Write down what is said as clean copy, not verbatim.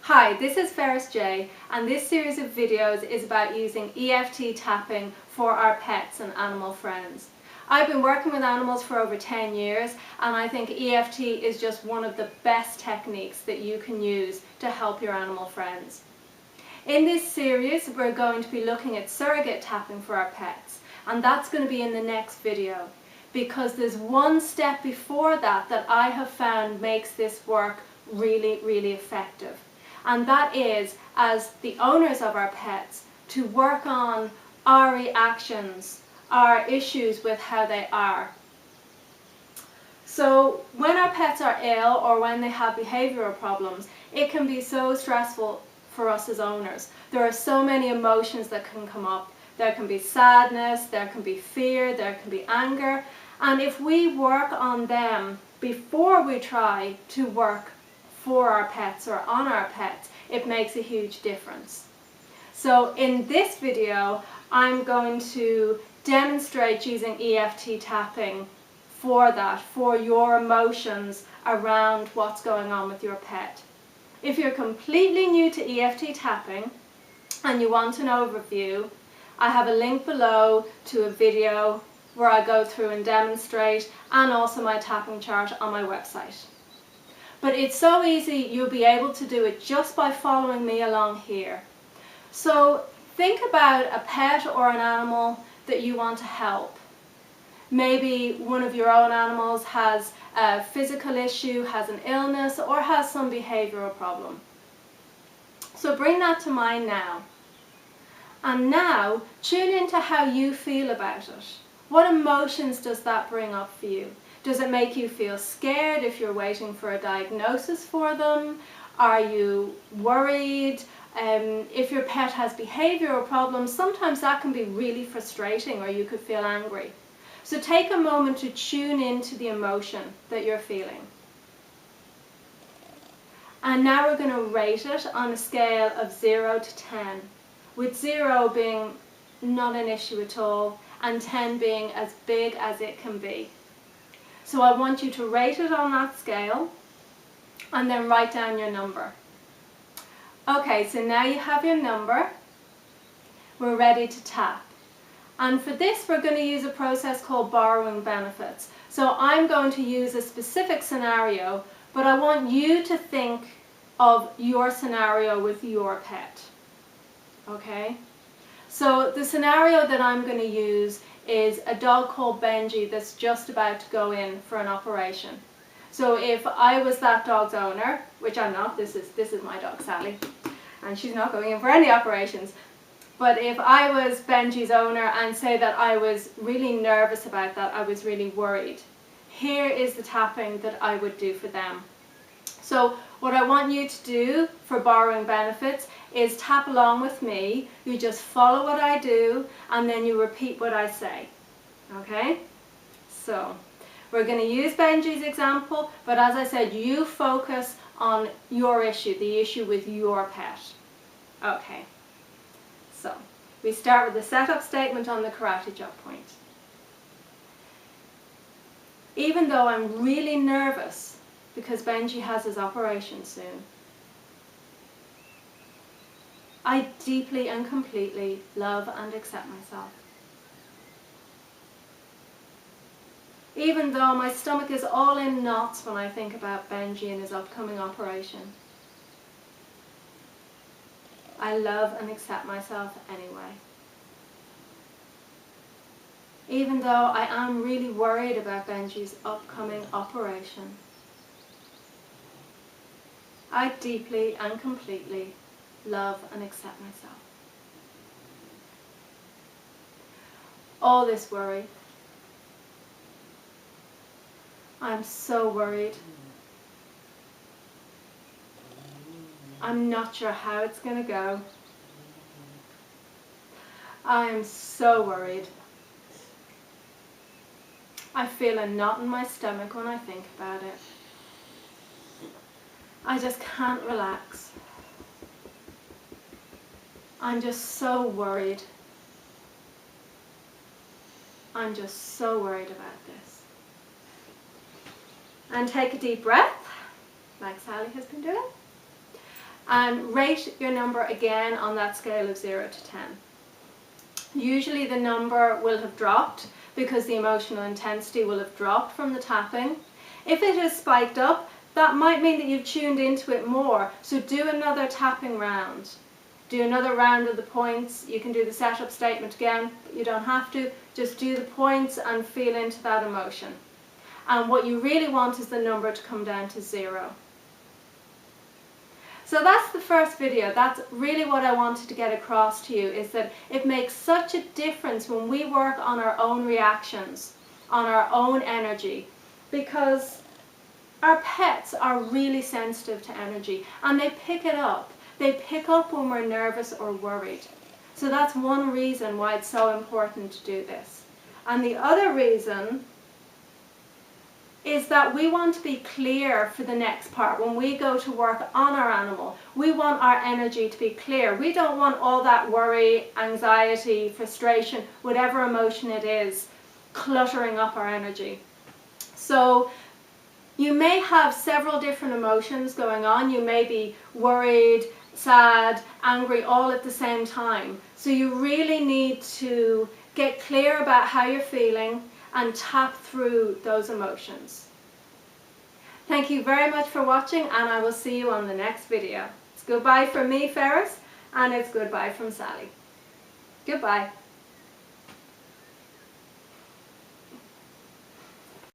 Hi, this is Ferris J, and this series of videos is about using EFT tapping for our pets and animal friends. I've been working with animals for over 10 years, and I think EFT is just one of the best techniques that you can use to help your animal friends. In this series, we're going to be looking at surrogate tapping for our pets, and that's going to be in the next video, because there's one step before that that I have found makes this work really effective. And that is, as the owners of our pets, to work on our reactions, our issues with how they are. So when our pets are ill or when they have behavioral problems, it can be so stressful for us as owners. There are so many emotions that can come up. There can be sadness, there can be fear, there can be anger. And if we work on them before we try to work for our pets or on our pets, it makes a huge difference. So in this video, I'm going to demonstrate using EFT tapping for that, for your emotions around what's going on with your pet. If you're completely new to EFT tapping and you want an overview, I have a link below to a video where I go through and demonstrate, and also my tapping chart on my website. But it's so easy, you'll be able to do it just by following me along here. So think about a pet or an animal that you want to help. Maybe one of your own animals has a physical issue, has an illness, or has some behavioral problem. So bring that to mind now. And now tune into how you feel about it. What emotions does that bring up for you? Does it make you feel scared if you're waiting for a diagnosis for them? Are you worried? If your pet has behavioral problems, sometimes that can be really frustrating, or you could feel angry. So take a moment to tune into the emotion that you're feeling. And now we're going to rate it on a scale of 0 to 10, with 0 being not an issue at all, and 10 being as big as it can be. So I want you to rate it on that scale and then write down your number. Okay, so now you have your number. We're ready to tap. And for this, we're going to use a process called borrowing benefits. So I'm going to use a specific scenario, but I want you to think of your scenario with your pet. Okay? So the scenario that I'm going to use is a dog called Benji that's just about to go in for an operation. So if I was that dog's owner, which I'm not, this is my dog Sally, and she's not going in for any operations, but if I was Benji's owner and say that I was really nervous about that, I was really worried, here is the tapping that I would do for them. So what I want you to do for borrowing benefits is tap along with me. You just follow what I do and then you repeat what I say. Okay? So we're going to use Benji's example, but as I said, you focus on your issue, the issue with your pet. Okay. So we start with the setup statement on the karate chop point. Even though I'm really nervous because Benji has his operation soon, I deeply and completely love and accept myself. Even though my stomach is all in knots when I think about Benji and his upcoming operation, I love and accept myself anyway. Even though I am really worried about Benji's upcoming operation, I deeply and completely love and accept myself. All this worry. I'm so worried. I'm not sure how it's going to go. I am so worried. I feel a knot in my stomach when I think about it. I just can't relax. I'm just so worried. I'm just so worried about this. And take a deep breath, like Sally has been doing. and rate your number again on that scale of 0 to 10. Usually the number will have dropped because the emotional intensity will have dropped from the tapping. If it has spiked up, that might mean that you've tuned into it more, so do another tapping round. Do another round of the points. You can do the setup statement again, but you don't have to. Just do the points and feel into that emotion. And what you really want is the number to come down to 0. So that's the first video. That's really what I wanted to get across to you, is that it makes such a difference when we work on our own reactions, on our own energy, because our pets are really sensitive to energy and they pick it up. They pick up when we're nervous or worried. So that's one reason why it's so important to do this. And the other reason is that we want to be clear for the next part. When we go to work on our animal, we want our energy to be clear. We don't want all that worry, anxiety, frustration, whatever emotion it is, cluttering up our energy. So you may have several different emotions going on. You may be worried, sad, angry, all at the same time. So you really need to get clear about how you're feeling and tap through those emotions. Thank you very much for watching, and I will see you on the next video. It's goodbye from me, Ferris, and it's goodbye from Sally. Goodbye.